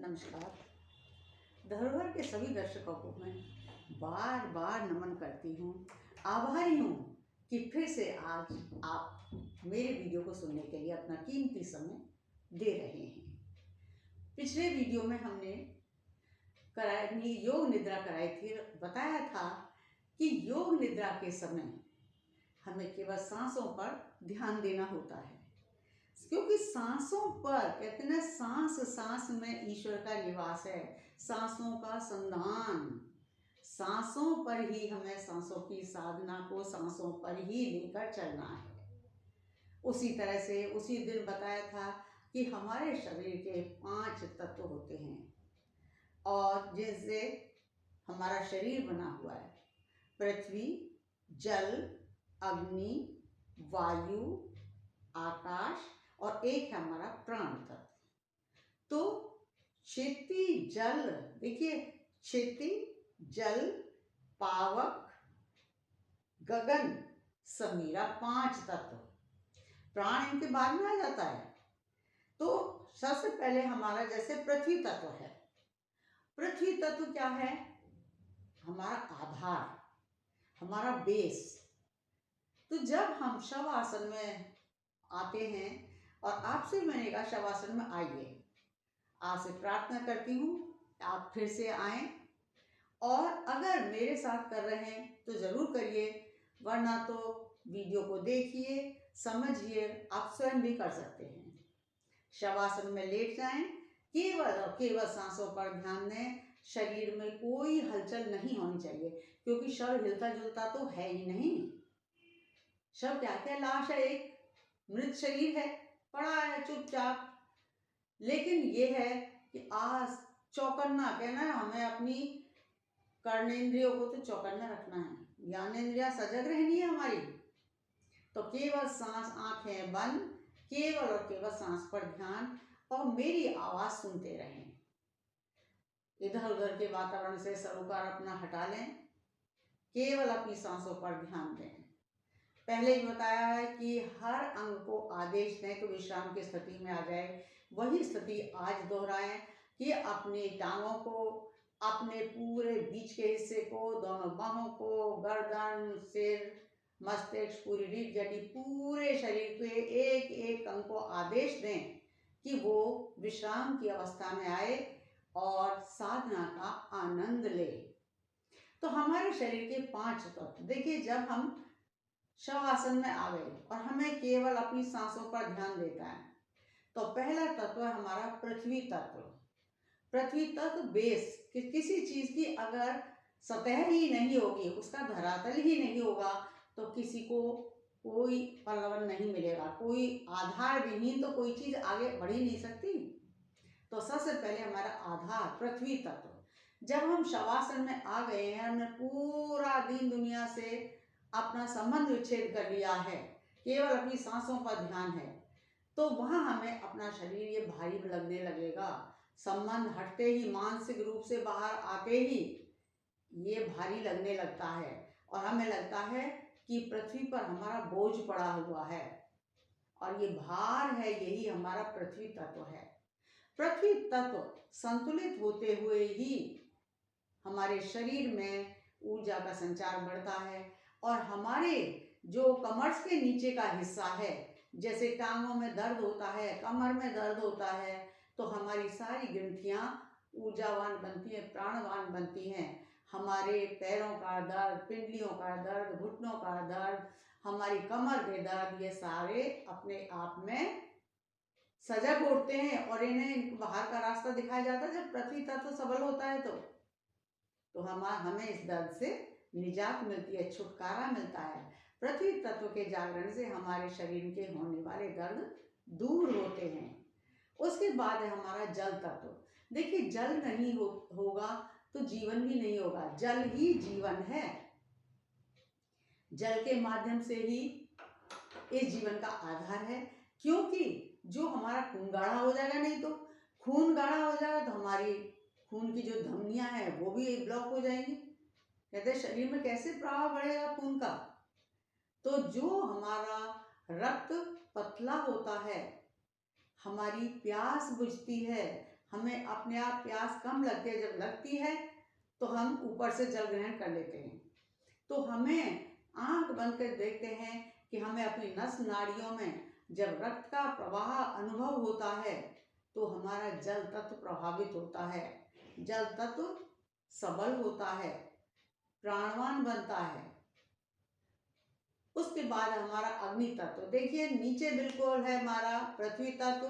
नमस्कार। धरोहर के सभी दर्शकों को मैं बार बार नमन करती हूँ। आभारी हूँ कि फिर से आज आप मेरे वीडियो को सुनने के लिए अपना कीमती समय दे रहे हैं। पिछले वीडियो में हमने योग निद्रा कराई थी। बताया था कि योग निद्रा के समय हमें केवल सांसों पर ध्यान देना होता है, क्योंकि सांसों पर कहते हैं सांस सांस में ईश्वर का निवास है। सांसों का संधान, सांसों पर ही हमें सांसों की साधना को सांसों पर ही लेकर चलना है। उसी तरह से उसी दिन बताया था कि हमारे शरीर के 5 तत्व होते हैं और जिनसे हमारा शरीर बना हुआ है। पृथ्वी, जल, अग्नि, वायु, आकाश और एक है हमारा प्राण तत्व। तो क्षिति जल, देखिए क्षिति जल पावक गगन समीरा 5 तत्व। प्राण इनके बाद में आ जाता है। तो सबसे पहले हमारा जैसे पृथ्वी तत्व है। पृथ्वी तत्व क्या है? हमारा आधार, हमारा बेस। तो जब हम शवासन में आते हैं और आपसे मैंने कहा शवासन में आइए, आपसे प्रार्थना करती हूँ आप फिर से आएं और अगर मेरे साथ कर रहे हैं तो ज़रूर करिए, वरना तो वीडियो को देखिए, समझिए, आप स्वयं भी कर सकते हैं। शवासन में लेट जाएं, केवल और केवल सांसों पर ध्यान दें। शरीर में कोई हलचल नहीं होनी चाहिए, क्योंकि शव हिलता जुलता तो है ही नहीं। शव क्या क्या लाश है, एक मृत शरीर है, पड़ा है चुपचाप। लेकिन ये है कि आज चौकन्ना कहना है, हमें अपनी कर्णेंद्रियों को तो चौकन्ना रखना है, ज्ञानेंद्रिया सजग रहनी है हमारी। तो केवल सांस, आंखें बंद, केवल और केवल सांस पर ध्यान और मेरी आवाज सुनते रहें। इधर उधर के वातावरण से सरोकार अपना हटा लें, केवल अपनी सांसों पर ध्यान दें। पहले ही बताया है कि हर अंग को आदेश दें तो विश्राम की स्थिति में आ जाए। वही स्थिति आज दोहराएं कि अपनी टांगों को, अपने पूरे बीच के हिस्से को, दोनों बाहों को, गर्दन, सिर, मस्तिष्क, पूरी रीढ़ की हड्डी, पूरे शरीर के एक एक अंग को आदेश दें कि वो विश्राम की अवस्था में आए और साधना का आनंद ले। तो हमारे शरीर के 5 तत्व देखिए, जब हम शवासन में आ गए और हमें केवल अपनी सांसों पर ध्यान देता है, तो पहला तत्व है हमारा पृथ्वी तत्व। पृथ्वी तत्व बेस, किसी चीज की अगर सतह ही नहीं होगी, उसका धरातल ही नहीं होगा, तो किसी को कोई पल्लवन नहीं मिलेगा। कोई आधार विहीन तो कोई चीज आगे बढ़ ही नहीं सकती। तो सबसे पहले हमारा आधार पृथ्वी तत्व। जब हम शवासन में आ गए हैं, हमने पूरा दिन दुनिया से अपना संबंध विच्छेद कर लिया है, केवल अपनी सांसों पर ध्यान है, तो वहां हमें अपना शरीर ये भारी लगने लगेगा। संबंध हटते ही, मानसिक रूप से बाहर आते ही ये भारी लगने लगता है और हमें लगता है कि पृथ्वी पर हमारा बोझ पड़ा हुआ है और ये भार है, यही हमारा पृथ्वी तत्व है। पृथ्वी तत्व संतुलित होते हुए ही हमारे शरीर में ऊर्जा का संचार बढ़ता है और हमारे जो कमर्स के नीचे का हिस्सा है, जैसे टांगों में दर्द होता है, कमर में दर्द होता है, तो हमारी सारी ग्रंथियां ऊर्जावान बनती हैं, प्राणवान बनती हैं। हमारे पैरों का दर्द, पिंडलियों का दर्द, घुटनों का दर्द, हमारी कमर के दर्द, ये सारे अपने आप में सजग उठते हैं और इन्हें बाहर का रास्ता दिखाया जाता है। जब पृथ्वी तत्व सबल होता है तो हमें इस दर्द से निजात मिलती है, छुटकारा मिलता है। पृथ्वी तत्व के जागरण से हमारे शरीर के होने वाले दर्द दूर होते हैं। उसके बाद है हमारा जल तत्व। देखिए, जल नहीं होगा तो जीवन भी नहीं होगा। जल ही जीवन है। जल के माध्यम से ही इस जीवन का आधार है, क्योंकि जो हमारा खून गाढ़ा हो जाएगा, नहीं तो खून गाढ़ा हो जाएगा तो हमारी खून की जो धमनियां हैं वो भी ब्लॉक हो जाएंगी। कहते हैं शरीर में कैसे प्रवाह बढ़ेगा खून का? तो जो हमारा रक्त पतला होता है, हमारी प्यास बुझती है, हमें अपने आप प्यास कम लगती है, जब लगती है तो हम ऊपर से जल ग्रहण कर लेते हैं। तो हमें आंख बंद कर देखते हैं कि हमें अपनी नस नाड़ियों में जब रक्त का प्रवाह अनुभव होता है तो हमारा जल तत्व प्रभावित होता है, जल तत्व सबल होता है, प्राणवान बनता है। उसके बाद हमारा अग्नि तत्व, देखिए नीचे बिल्कुल है हमारा पृथ्वी तत्व,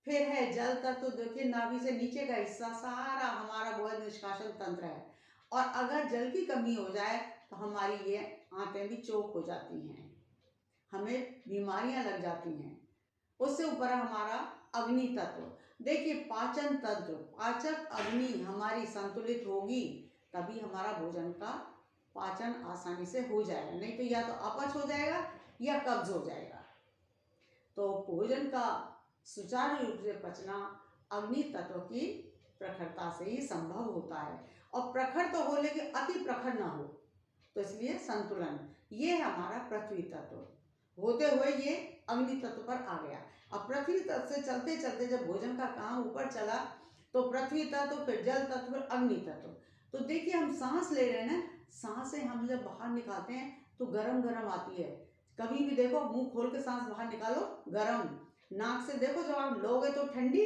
फिर है जल तत्व, देखिए नाभि से नीचे का हिस्सा सारा हमारा वो निष्कासन तंत्र है। और अगर जल की कमी हो जाए तो हमारी ये आंतें भी चोक हो जाती हैं, हमें बीमारियां लग जाती हैं। उससे ऊपर हमारा अग्नि तत्व, देखिए पाचन तंत्र, पाचक अग्नि हमारी संतुलित होगी तभी हमारा भोजन का पाचन आसानी से हो जाएगा, नहीं तो या तो अपच हो जाएगा या कब्ज हो जाएगा। तो भोजन का सुचारू रूप से पचना अग्नि तत्व की प्रखरता से ही संभव होता है। और प्रखर तो हो लेकिन अति प्रखर ना हो, तो इसलिए संतुलन, ये हमारा पृथ्वी तत्व होते हुए ये अग्नि तत्व पर आ गया। अब पृथ्वी तत्व से चलते चलते जब भोजन का काम ऊपर चला तो पृथ्वी तत्व, फिर जल तत्व, फिर अग्नि तत्व। तो देखिए हम सांस ले रहे हैं ना, सांसें हम जब बाहर निकालते हैं तो गरम गरम आती है। कभी भी देखो मुंह खोल के सांस बाहर निकालो गरम, नाक से देखो जब आप लोगे तो ठंडी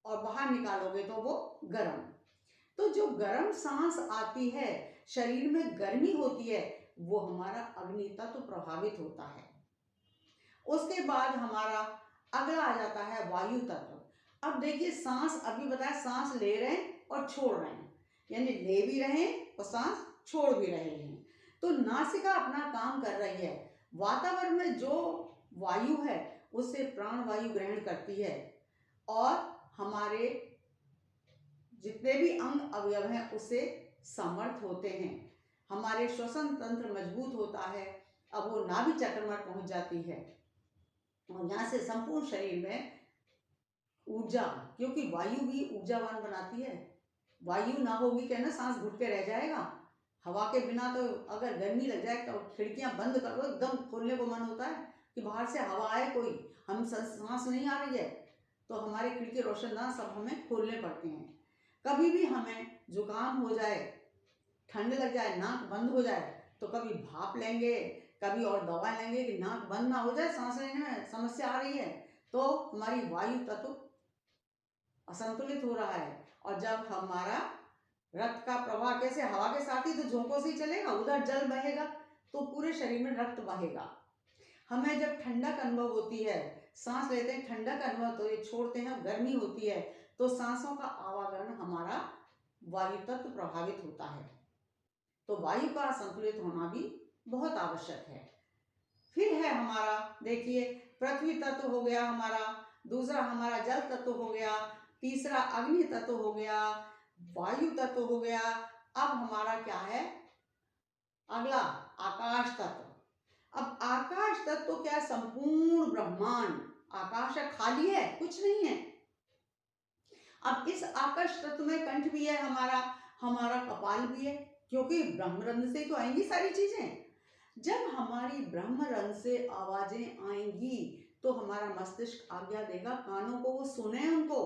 और बाहर निकालोगे तो वो गरम। तो जो गरम सांस आती है, शरीर में गर्मी होती है, वो हमारा अग्नि तत्व प्रभावित होता है। उसके बाद हमारा अगला आ जाता है वायु तत्व। अब देखिए सांस, अभी बताया सांस ले रहे हैं और छोड़ रहे हैं, यानी ले भी रहे हैं और सांस छोड़ भी रहे हैं। तो नासिका अपना काम कर रही है, वातावरण में जो वायु है उससे प्राण वायु ग्रहण करती है और हमारे जितने भी अंग अवयव हैं उससे समर्थ होते हैं। हमारे श्वसन तंत्र मजबूत होता है, अब वो नाभि चक्र में पहुंच जाती है और यहाँ से संपूर्ण शरीर में ऊर्जा, क्योंकि वायु भी ऊर्जावान बनाती है। वायु ना होगी क्या ना, सांस घुट के रह जाएगा। हवा के बिना तो अगर गर्मी लग जाए तो खिड़कियां बंद कर दो, एकदम खोलने को मन होता है कि बाहर से हवा आए, कोई हम सांस नहीं आ रही है तो हमारे खिड़की रोशनदान सब हमें खोलने पड़ते हैं। कभी भी हमें जुकाम हो जाए, ठंड लग जाए, नाक बंद हो जाए तो कभी भाप लेंगे, कभी और दवा लेंगे कि नाक बंद ना हो जाए, सांस लेने में समस्या आ रही है, तो हमारी वायु तत्व असंतुलित हो रहा है। और जब हमारा रक्त का प्रवाह कैसे, हवा के साथ ही तो झोंकों से ही चलेगा, उधर जल बहेगा तो पूरे शरीर में रक्त बहेगा। हमें जब ठंडक अनुभव होती है, सांस लेते हैं ठंडक अनुभव, तो ये छोड़ते हैं गर्मी होती है, तो सांसों का आवागमन हमारा वायु तत्व प्रभावित होता है। तो वायु का संतुलित होना भी बहुत आवश्यक है। फिर है हमारा, देखिए पृथ्वी तत्व हो गया हमारा, दूसरा हमारा जल तत्व हो गया, तीसरा अग्नि तत्व हो गया, वायु तत्व हो गया। अब हमारा क्या है अगला, आकाश तत्व। अब आकाश तत्व क्या, संपूर्ण ब्रह्मांड, आकाश खाली है, कुछ नहीं है। अब इस आकाश तत्व में कंठ भी है हमारा, हमारा कपाल भी है, क्योंकि ब्रह्मरंध्र से तो आएंगी सारी चीजें। जब हमारी ब्रह्मरंध्र से आवाजें आएंगी तो हमारा मस्तिष्क आज्ञा देगा कानों को वो सुने उनको,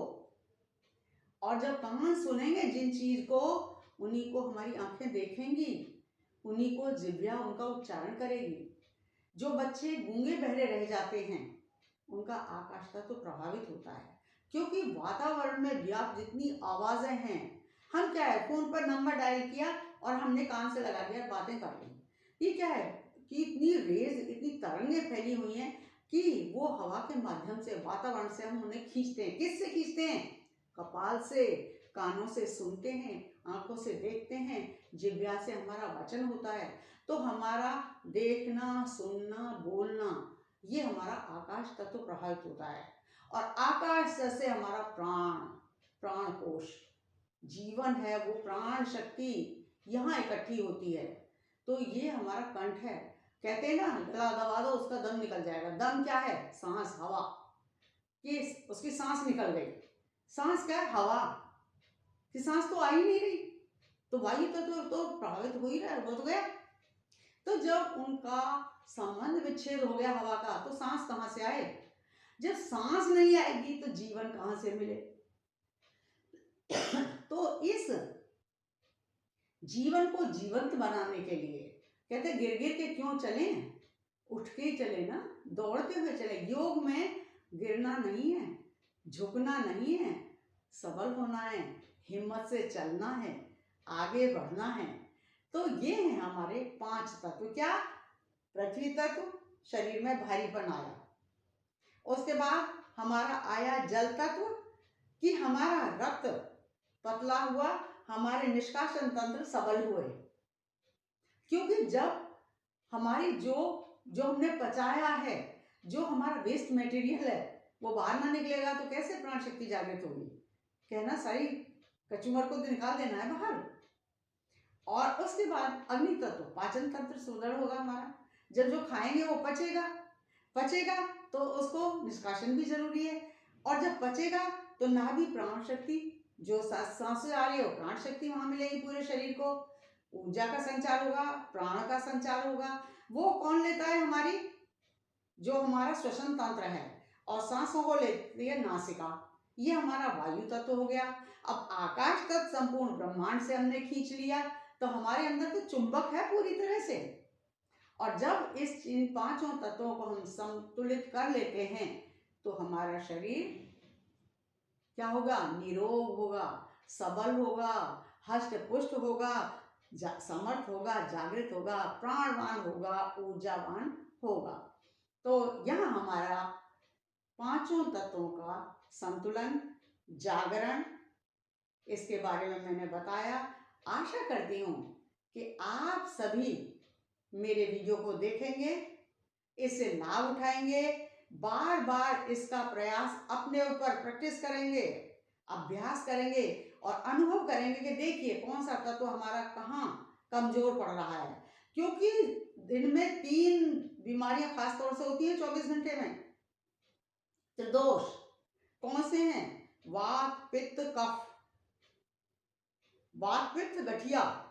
और जब कान सुनेंगे जिन चीज को, उन्हीं को हमारी आंखें देखेंगी, उन्हीं को जिह्वा उनका उच्चारण करेगी। जो बच्चे गूंगे बहरे रह जाते हैं उनका आकाश तत्व प्रभावित होता है, क्योंकि वातावरण में व्याप्त जितनी आवाजें हैं, हम क्या है फोन पर नंबर डायल किया और हमने कान से लगा दिया, बातें कर ली। ये क्या है कि इतनी रेज, इतनी तरंगें फैली हुई हैं कि वो हवा के माध्यम से, वातावरण से हम उन्हें खींचते हैं। किससे खींचते हैं? कपाल से, कानों से सुनते हैं, आंखों से देखते हैं, जिह्वा से हमारा वचन होता है। तो हमारा देखना, सुनना, बोलना, ये हमारा आकाश तत्व प्रभावित होता है। और आकाश से हमारा प्राण, प्राण कोश, जीवन है, वो प्राण शक्ति यहाँ इकट्ठी होती है। तो ये हमारा कंठ है। कहते हैं ना गला दबा दो उसका दम निकल जाएगा। दम क्या है? सांस, हवा कि उसकी सांस निकल गई। सांस क्या है? हवा की सांस तो आ ही नहीं रही, तो वायु तत्व तो प्रभावित हो ही रहा है, हो तो गया। तो जब उनका संबंध विच्छेद हो गया हवा का, तो सांस कहाँ से आए? जब सांस नहीं आएगी तो जीवन कहाँ से मिले? तो इस जीवन को जीवंत बनाने के लिए कहते गिर गिर के क्यों चलें, उठ के ही चले ना, दौड़ते हुए चले। योग में गिरना नहीं है, झुकना नहीं है, सबल होना है, हिम्मत से चलना है, आगे बढ़ना है। तो ये है हमारे 5 तत्व। क्या? पृथ्वी तत्व, शरीर में भारीपन आया। उसके बाद हमारा आया जल तत्व कि हमारा रक्त पतला हुआ, हमारे निष्कासन तंत्र सबल हुए। क्योंकि जब हमारी जो हमने पचाया है, जो हमारा वेस्ट मटेरियल है, वो बाहर ना निकलेगा तो कैसे प्राण शक्ति जागृत होगी? कहना सारी कचूमर को तो निकाल देना है बाहर। और उसके बाद अग्नि तत्व, पाचन तंत्र सुदृढ़ होगा हमारा। जब जो खाएंगे वो पचेगा तो उसको निष्कासन भी जरूरी है। और जब पचेगा तो नाभि प्राण शक्ति, जो सांसें आ रही है वो प्राण शक्ति वहां मिलेगी, पूरे शरीर को ऊर्जा का संचार होगा, प्राण का संचार होगा। वो कौन लेता है? हमारी जो हमारा श्वसन तंत्र है। और सांसों को लेती है नासिका। ये हमारा वायु तत्व हो गया। अब आकाश तत्व संपूर्ण ब्रह्मांड से हमने खींच लिया, तो हमारे अंदर तो चुंबक है पूरी तरह से। और जब इन 5 तत्वों को हम संतुलित कर लेते हैं तो हमारा शरीर क्या होगा? निरोग होगा, सबल होगा, हष्ट पुष्ट होगा, समर्थ होगा, जागृत होगा, प्राणवान होगा, ऊर्जावान होगा। तो यहाँ हमारा 5 तत्वों का संतुलन, जागरण, इसके बारे में मैंने बताया। आशा करती हूँ कि आप सभी मेरे वीडियो को देखेंगे, इससे लाभ उठाएंगे, बार बार इसका प्रयास अपने ऊपर प्रैक्टिस करेंगे, अभ्यास करेंगे और अनुभव करेंगे कि देखिए कौन सा तत्व हमारा कहाँ कमजोर पड़ रहा है। क्योंकि दिन में 3 बीमारियां खासतौर से होती हैं 24 घंटे में। त्रिदोष कौन से हैं? वात, पित्त, कफ। वात, पित्त, गठिया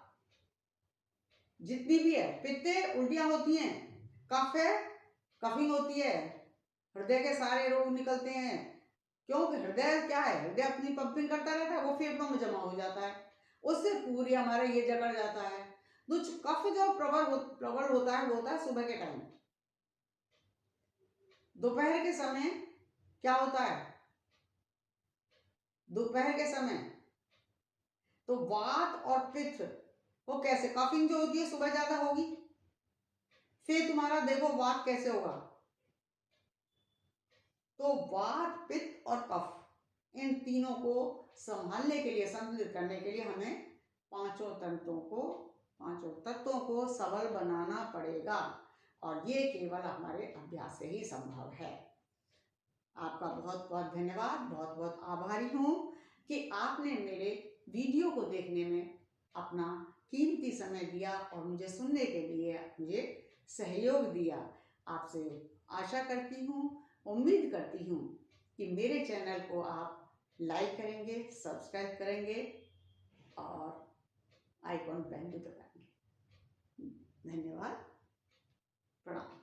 जितनी भी है, पित्ते उल्टियां होती हैं, कफ है कफिंग होती है, हृदय के सारे रोग निकलते हैं। क्योंकि हृदय क्या है? हृदय अपनी पंपिंग करता रहता है, वो फेफड़ों में जमा हो जाता है, उससे पूरी हमारा ये जकड़ जाता है। तो कफ जो प्रबल होता है वो होता है सुबह के टाइम। दोपहर के समय क्या होता है? दोपहर के समय तो वात और पित्त वो कैसे, कफिंग जो होती है सुबह ज्यादा होगी, फिर तुम्हारा देखो वात कैसे होगा। तो वात, पित्त और कफ, इन तीनों को संभालने के लिए, संतुलित करने के लिए हमें 5 तत्वों को सबल बनाना पड़ेगा। और ये केवल हमारे अभ्यास से ही संभव है। आपका बहुत बहुत धन्यवाद, बहुत बहुत आभारी हूँ कि आपने मेरे वीडियो को देखने में अपना कीमती समय दिया और मुझे सुनने के लिए मुझे सहयोग दिया। आपसे आशा करती हूँ, उम्मीद करती हूँ कि मेरे चैनल को आप लाइक करेंगे, सब्सक्राइब करेंगे और आइकॉन बेल भी दबाएंगे। धन्यवाद, प्रणाम।